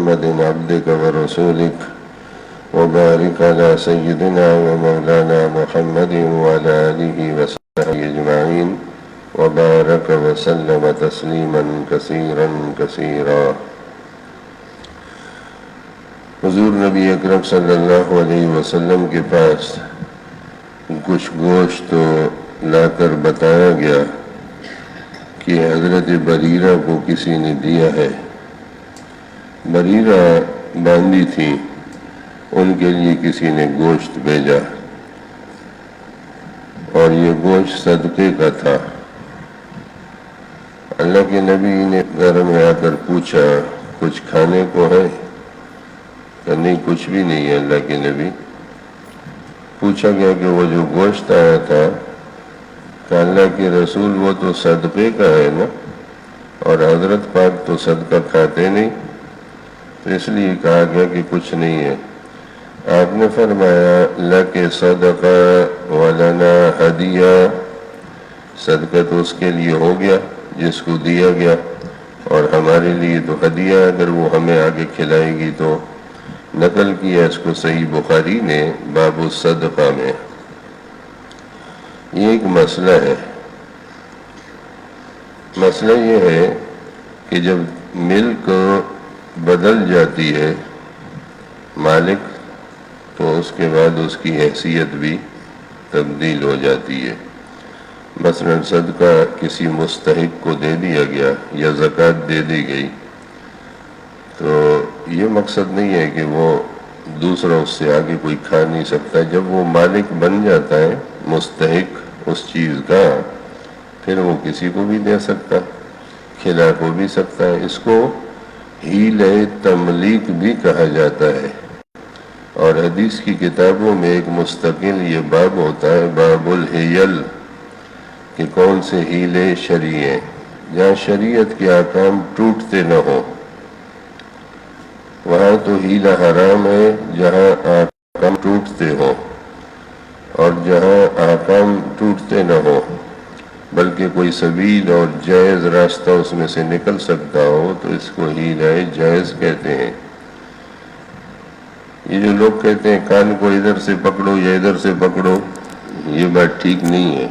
محمد عبدك ورسولك وبارك على سيدنا ومولانا محمد وعلى آله وصحبه أجمعين وبارك وسلم تسليما كثيرا كثيرا۔ حضور نبی اکرم صلی اللہ علیہ وسلم کے پاس کچھ گوشت تو لا کر بتایا گیا کہ حضرت بریرہ کو کسی نے دیا ہے۔ بریرہ باندھی تھی، ان کے لیے کسی نے گوشت بھیجا اور یہ گوشت صدقے کا تھا۔ اللہ کے نبی نے گھر میں آ کر پوچھا کچھ کھانے کو ہے؟ کہ نہیں، کچھ بھی نہیں ہے اللہ کے نبی۔ پوچھا گیا کہ وہ جو گوشت آیا تھا، کہ اللہ کے رسول وہ تو صدقے کا ہے نا، اور حضرت پاک تو صدقہ کھاتے نہیں، تو اس لیے کہا گیا کہ کچھ نہیں ہے۔ آپ نے فرمایا لَكِ صدقہ وَلَنَا ہدیہ، صدقہ تو اس کے لیے ہو گیا جس کو دیا گیا، اور ہمارے لیے تو ہدیہ، اگر وہ ہمیں آگے کھلائے گی تو۔ نقل کیا اس کو صحیح بخاری نے باب الصدقہ میں۔ یہ ایک مسئلہ ہے۔ مسئلہ یہ ہے کہ جب ملک بدل جاتی ہے مالک، تو اس کے بعد اس کی حیثیت بھی تبدیل ہو جاتی ہے۔ مثلا صدقہ کسی مستحق کو دے دیا گیا یا زکوٰۃ دے دی گئی، تو یہ مقصد نہیں ہے کہ وہ دوسرا اس سے آگے کوئی کھا نہیں سکتا۔ جب وہ مالک بن جاتا ہے، مستحق اس چیز کا، پھر وہ کسی کو بھی دے سکتا، کھلا کو بھی سکتا ہے۔ اس کو حیلۂ تملیک بھی کہا جاتا ہے، اور حدیث کی کتابوں میں ایک مستقل یہ باب ہوتا ہے، باب الحیل، کہ کون سے حیلے شرعی ہیں۔ جہاں شریعت کے احکام ٹوٹتے نہ ہوں وہاں تو حیلہ حرام ہے، جہاں احکام ٹوٹتے ہوں، اور جہاں احکام ٹوٹتے نہ ہوں بلکہ کوئی سبیل اور جائز راستہ اس میں سے نکل سکتا ہو، تو اس کو حیلہ جائز کہتے ہیں۔ یہ جو لوگ کہتے ہیں کان کو ادھر سے پکڑو یا ادھر سے پکڑو، یہ بات ٹھیک نہیں ہے،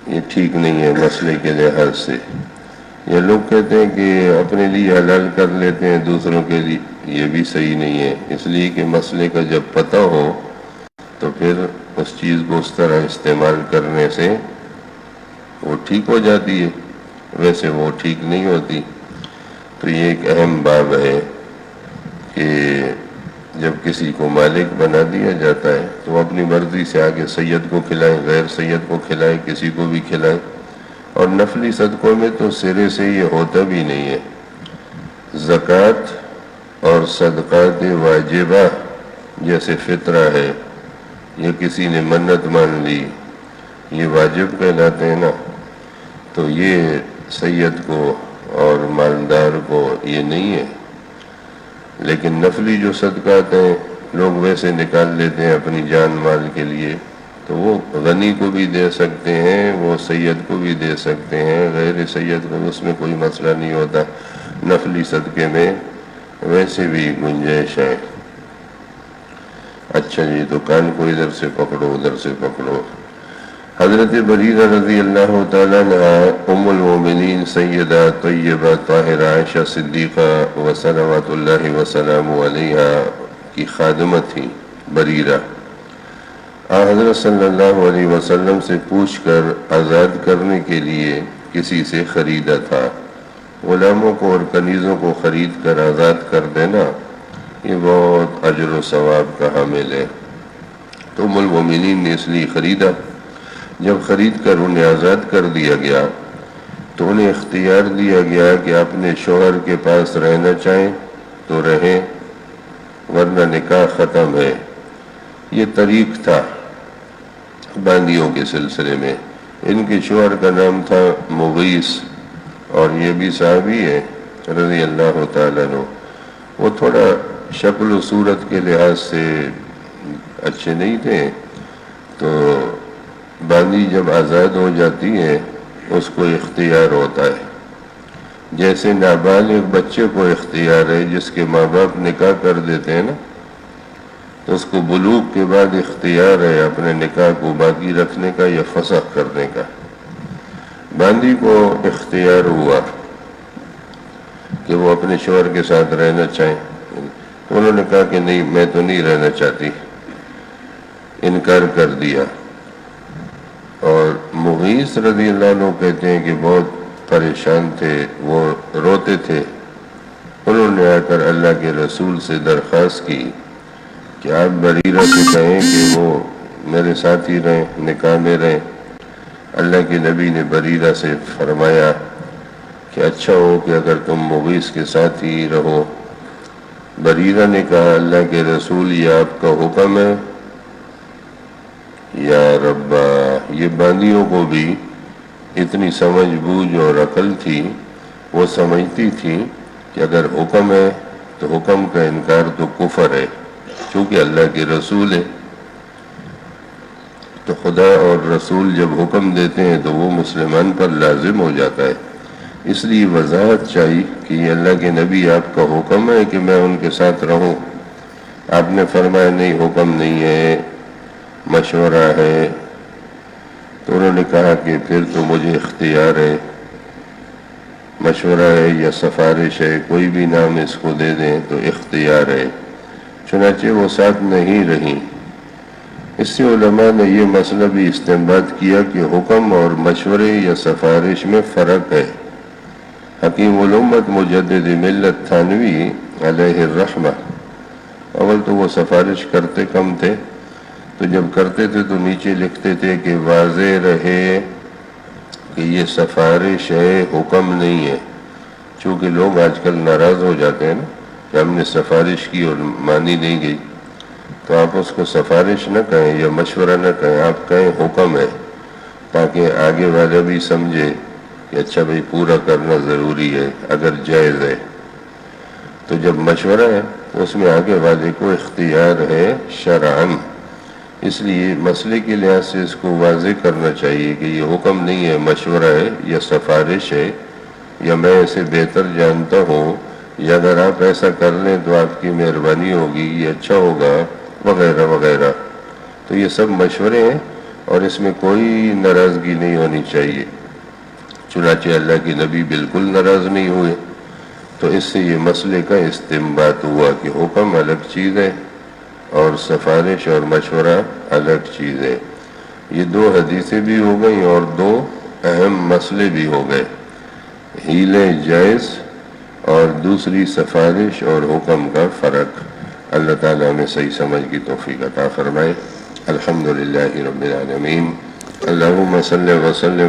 یہ ٹھیک نہیں ہے مسئلے کے لحاظ سے۔ یہ لوگ کہتے ہیں کہ اپنے لیے حلال کر لیتے ہیں دوسروں کے لیے، یہ بھی صحیح نہیں ہے، اس لیے کہ مسئلے کا جب پتہ ہو تو پھر اس چیز کو اس طرح استعمال کرنے سے وہ ٹھیک ہو جاتی ہے، ویسے وہ ٹھیک نہیں ہوتی۔ تو یہ ایک اہم باب ہے کہ جب کسی کو مالک بنا دیا جاتا ہے تو وہ اپنی مرضی سے آگے سید کو کھلائے، غیر سید کو کھلائے، کسی کو بھی کھلائے۔ اور نفلی صدقوں میں تو سرے سے یہ ہوتا بھی نہیں ہے۔ زکوٰۃ اور صدقات واجبہ جیسے فطرہ ہے، یہ کسی نے منت مان لی، یہ واجب کہلاتے ہیں نا، تو یہ سید کو اور مالدار کو یہ نہیں ہے۔ لیکن نفلی جو صدقات ہیں لوگ ویسے نکال لیتے ہیں اپنی جان مال کے لیے، تو وہ غنی کو بھی دے سکتے ہیں، وہ سید کو بھی دے سکتے ہیں، غیر سید کو، اس میں کوئی مسئلہ نہیں ہوتا۔ نفلی صدقے میں ویسے بھی گنجائش ہے۔ اچھا جی، تو کان کو ادھر سے پکڑو ادھر سے پکڑو۔ حضرت بریرہ رضی اللہ تعالیٰ عنہ ام المومنین سیدہ طیبہ طاہرہ عائشہ صدیقہ وصلوات اللہ وسلامہ علیہا کی خادمہ تھی بریرہ۔ حضرت صلی اللہ علیہ وسلم سے پوچھ کر آزاد کرنے کے لیے کسی سے خریدا تھا۔ غلاموں کو اور کنیزوں کو خرید کر آزاد کر دینا یہ بہت اجر و ثواب کا حامل ہے، تو ام المومنین نے اس لیے خریدا۔ جب خرید کر انہیں آزاد کر دیا گیا تو انہیں اختیار دیا گیا کہ اپنے شوہر کے پاس رہنا چاہیں تو رہیں، ورنہ نکاح ختم ہے۔ یہ طریق تھا باندیوں کے سلسلے میں۔ ان کے شوہر کا نام تھا مغیث، اور یہ بھی صحابی ہے رضی اللہ تعالیٰ عنہ۔ وہ تھوڑا شکل و صورت کے لحاظ سے اچھے نہیں تھے، تو باندی جب آزاد ہو جاتی ہے اس کو اختیار ہوتا ہے، جیسے نابالغ بچے کو اختیار ہے، جس کے ماں باپ نکاح کر دیتے ہیں نا، تو اس کو بلوغ کے بعد اختیار ہے اپنے نکاح کو باقی رکھنے کا یا فسخ کرنے کا۔ باندی کو اختیار ہوا کہ وہ اپنے شوہر کے ساتھ رہنا چاہیں، انہوں نے کہا کہ نہیں، میں تو نہیں رہنا چاہتی، انکار کر دیا۔ اور مغیث رضی اللہ عنہ کہتے ہیں کہ بہت پریشان تھے، وہ روتے تھے۔ انہوں نے آ کر اللہ کے رسول سے درخواست کی کہ آپ بریرہ سے کہیں کہ وہ میرے ساتھ ہی رہیں، نکاح میں رہیں۔ اللہ کے نبی نے بریرہ سے فرمایا کہ اچھا ہو کہ اگر تم مغیث کے ساتھ ہی رہو۔ بریرہ نے کہا اللہ کے رسول، یہ آپ کا حکم ہے؟ یا ربا، یہ باندیوں کو بھی اتنی سمجھ بوجھ اور عقل تھی، وہ سمجھتی تھی کہ اگر حکم ہے تو حکم کا انکار تو کفر ہے، چونکہ اللہ کے رسول ہے تو خدا اور رسول جب حکم دیتے ہیں تو وہ مسلمان پر لازم ہو جاتا ہے۔ اس لیے وضاحت چاہیے کہ یہ اللہ کے نبی آپ کا حکم ہے کہ میں ان کے ساتھ رہوں؟ آپ نے فرمایا نہیں، حکم نہیں ہے، مشورہ ہے۔ تو انہوں نے کہا کہ پھر تو مجھے اختیار ہے، مشورہ ہے یا سفارش ہے، کوئی بھی نام اس کو دے دیں تو اختیار ہے۔ چنانچہ وہ ساتھ نہیں رہیں۔ اس سے علماء نے یہ مسئلہ بھی استنباط کیا کہ حکم اور مشورے یا سفارش میں فرق ہے۔ حکیم الامت مجدد ملت تھانوی علیہ الرحمہ، اول تو وہ سفارش کرتے کم تھے، تو جب کرتے تھے تو نیچے لکھتے تھے کہ واضح رہے کہ یہ سفارش ہے، حکم نہیں ہے، چونکہ لوگ آج کل ناراض ہو جاتے ہیں نا کہ ہم نے سفارش کی اور مانی نہیں گئی، تو آپ اس کو سفارش نہ کہیں یا مشورہ نہ کہیں، آپ کہیں حکم ہے، تاکہ آگے والا بھی سمجھے کہ اچھا بھائی پورا کرنا ضروری ہے اگر جائز ہے۔ تو جب مشورہ ہے تو اس میں آگے والے کو اختیار ہے شرعاً، اس لیے مسئلے کے لحاظ سے اس کو واضح کرنا چاہیے کہ یہ حکم نہیں ہے، مشورہ ہے یا سفارش ہے، یا میں اسے بہتر جانتا ہوں، یا اگر آپ ایسا کر لیں تو آپ کی مہربانی ہوگی، یہ اچھا ہوگا، وغیرہ وغیرہ۔ تو یہ سب مشورے ہیں اور اس میں کوئی ناراضگی نہیں ہونی چاہیے۔ چنانچہ اللہ کے نبی بالکل ناراض نہیں ہوئے، تو اس سے یہ مسئلے کا استنباط ہوا کہ حکم الگ چیز ہے اور سفارش اور مشورہ الگ چیز ہے۔ یہ دو حدیثیں بھی ہو گئیں اور دو اہم مسئلے بھی ہو گئے، حیلے جائز اور دوسری سفارش اور حکم کا فرق۔ اللہ تعالیٰ ہمیں صحیح سمجھ کی توفیق عطا فرمائے۔ الحمدللہ رب العالمین۔ اللہم صلی وسلم